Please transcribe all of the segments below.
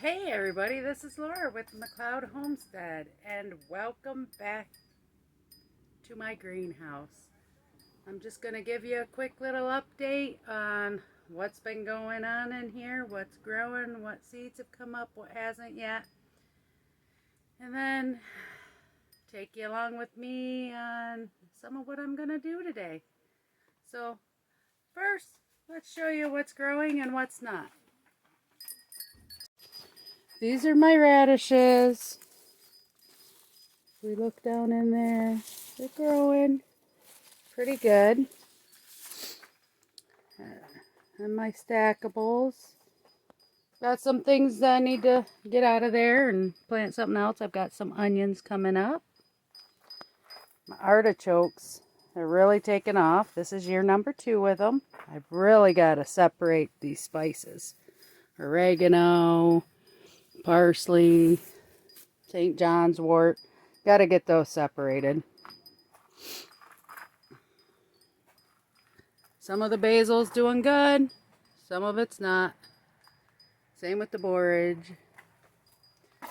Hey everybody, this is Laura with McLeod Homestead and welcome back to my greenhouse. I'm just going to give you a quick little update on what's been going on in here, what's growing, what seeds have come up, what hasn't yet. And then take you along with me on some of what I'm going to do today. So first, let's show you what's growing and what's not. These are my radishes. If we look down in there, they're growing pretty good. And my stackables. Got some things that I need to get out of there and plant something else. I've got some onions coming up. My artichokes are really taking off. This is year number 2 with them. I've really got to separate these spices. Oregano, parsley, St. John's wort. Got to get those separated. Some of the basil's doing good. Some of it's not. Same with the borage.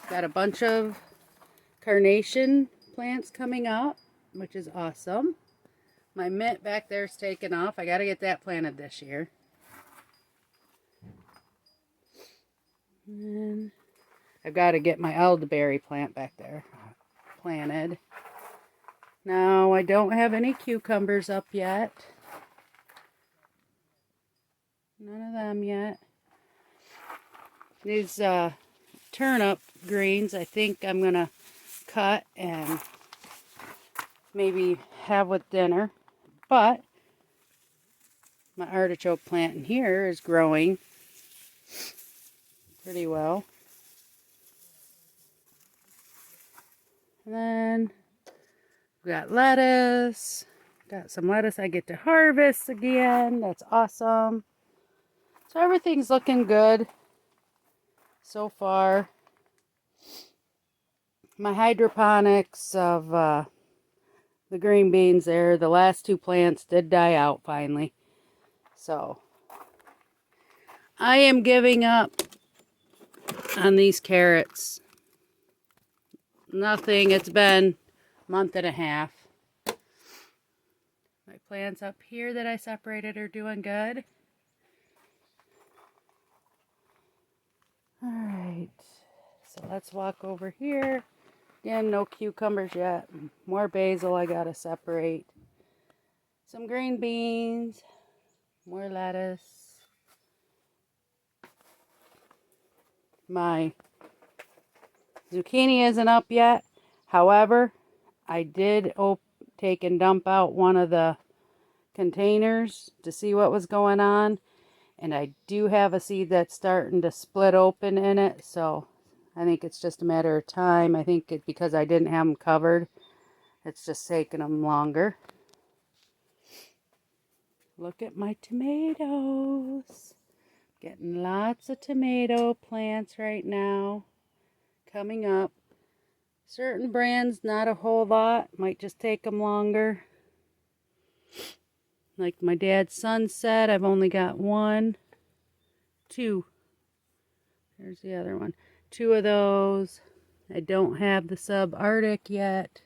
Got a bunch of carnation plants coming up, which is awesome. My mint back there is taking off. I got to get that planted this year. And I've got to get my elderberry plant back there planted. Now, I don't have any cucumbers up yet. None of them yet. These turnip greens, I think I'm going to cut and maybe have with dinner. But my artichoke plant in here is growing pretty well. And then we've got lettuce. Got some lettuce I get to harvest again. That's awesome. So everything's looking good so far. My hydroponics of the green beans there, the last 2 plants did die out finally. So I am giving up on these carrots. Nothing. It's been a month and a half. My plants up here that I separated are doing good. Alright, so let's walk over here. Again, no cucumbers yet. More basil I gotta separate. Some green beans. More lettuce. My zucchini isn't up yet. However, I did take and dump out one of the containers to see what was going on. And I do have a seed that's starting to split open in it, so I think it's just a matter of time. I think it's because I didn't have them covered. It's just taking them longer. Look at my tomatoes. Getting lots of tomato plants right now. Coming up. Certain brands, not a whole lot. Might just take them longer. Like my dad's son said, I've only got 1, 2. There's the other one. 2 of those. I don't have the subarctic yet.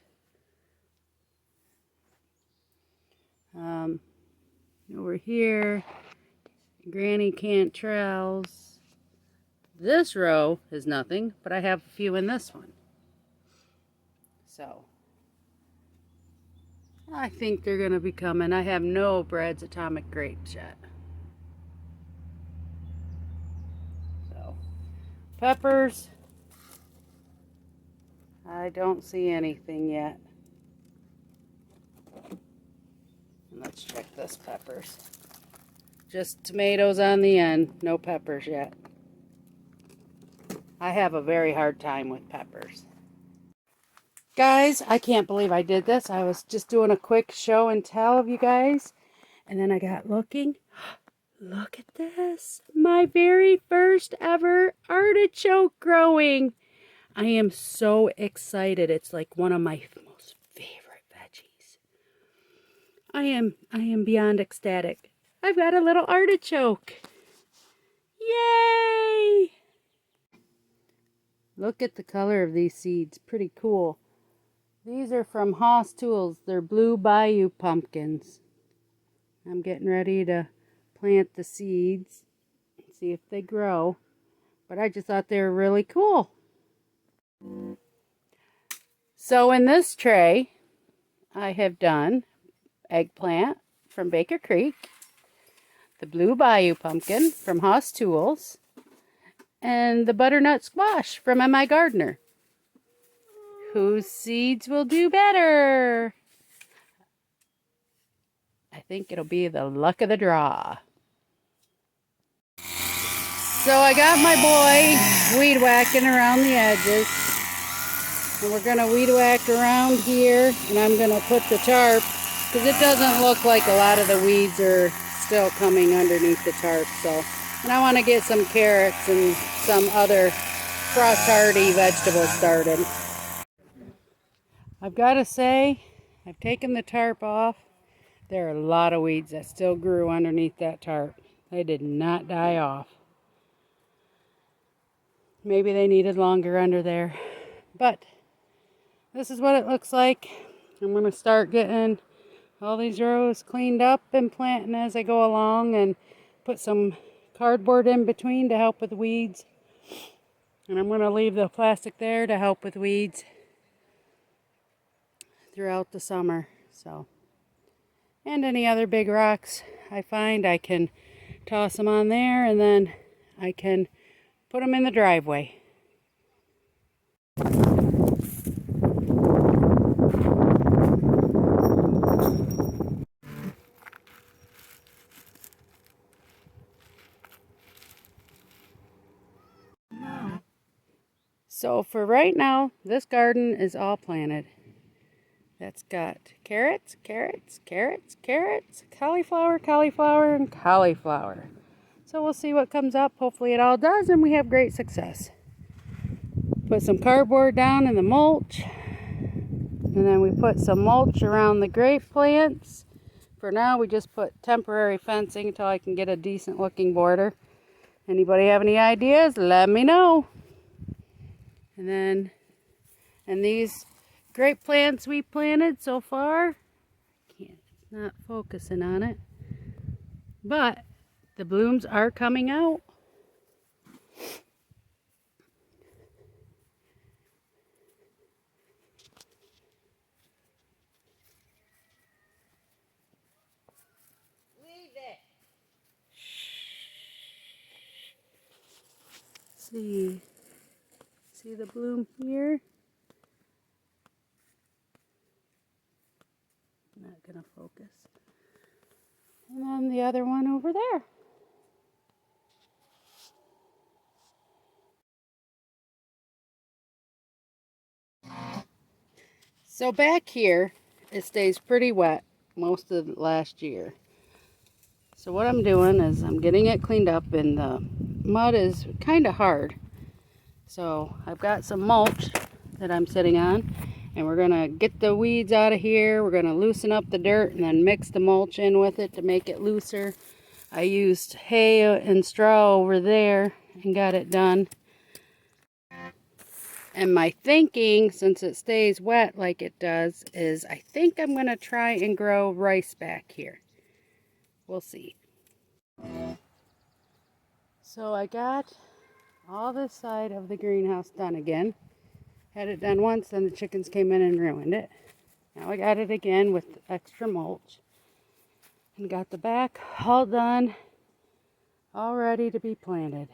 Over here, Granny Cantrell's. This row is nothing, but I have a few in this one. So, I think they're going to be coming. I have no Brad's Atomic grapes yet. So, peppers. I don't see anything yet. Let's check this peppers. Just tomatoes on the end, no peppers yet. I have a very hard time with peppers. Guys, I can't believe I did this. I was just doing a quick show and tell of you guys. And then I got looking. Look at this. My very first ever artichoke growing. I am so excited. It's like one of my most favorite veggies. I am beyond ecstatic. I've got a little artichoke. Yay! Look at the color of these seeds. Pretty cool. These are from Haas Tools. They're Blue Bayou pumpkins. I'm getting ready to plant the seeds. See if they grow. But I just thought they were really cool. So in this tray, I have done eggplant from Baker Creek, the Blue Bayou pumpkin from Haas Tools, and the butternut squash from M.I. Gardner. Whose seeds will do better? I think it'll be the luck of the draw. So I got my boy weed whacking around the edges. And we're going to weed whack around here, and I'm going to put the tarp, because it doesn't look like a lot of the weeds are still coming underneath the tarp. So, and I want to get some carrots and some other frost hardy vegetables started. I've got to say, I've taken the tarp off. There are a lot of weeds that still grew underneath that tarp. They did not die off. Maybe they needed longer under there. But this is what it looks like. I'm going to start getting all these rows cleaned up and planting as I go along, and put some cardboard in between to help with weeds. And I'm going to leave the plastic there to help with weeds throughout the summer. So, and any other big rocks I find, I can toss them on there, and then I can put them in the driveway. So for right now, this garden is all planted. That's got carrots, carrots, carrots, carrots, cauliflower, cauliflower, and cauliflower. So we'll see what comes up. Hopefully it all does, and we have great success. Put some cardboard down in the mulch. And then we put some mulch around the grape plants. For now, we just put temporary fencing until I can get a decent looking border. Anybody have any ideas? Let me know. And these grape plants we planted so far, it's not focusing on it, but the blooms are coming out. Leave it. See the bloom here? Not gonna focus. And then the other one over there. So back here, it stays pretty wet most of last year. So what I'm doing is I'm getting it cleaned up, and the mud is kind of hard. So I've got some mulch that I'm sitting on, and we're gonna get the weeds out of here. We're gonna loosen up the dirt and then mix the mulch in with it to make it looser. I used hay and straw over there and got it done. And my thinking, since it stays wet like it does, is I think I'm gonna try and grow rice back here. We'll see. So I got all this side of the greenhouse done again. Had it done once, then the chickens came in and ruined it. Now I got it again with extra mulch. And got the back all done, all ready to be planted.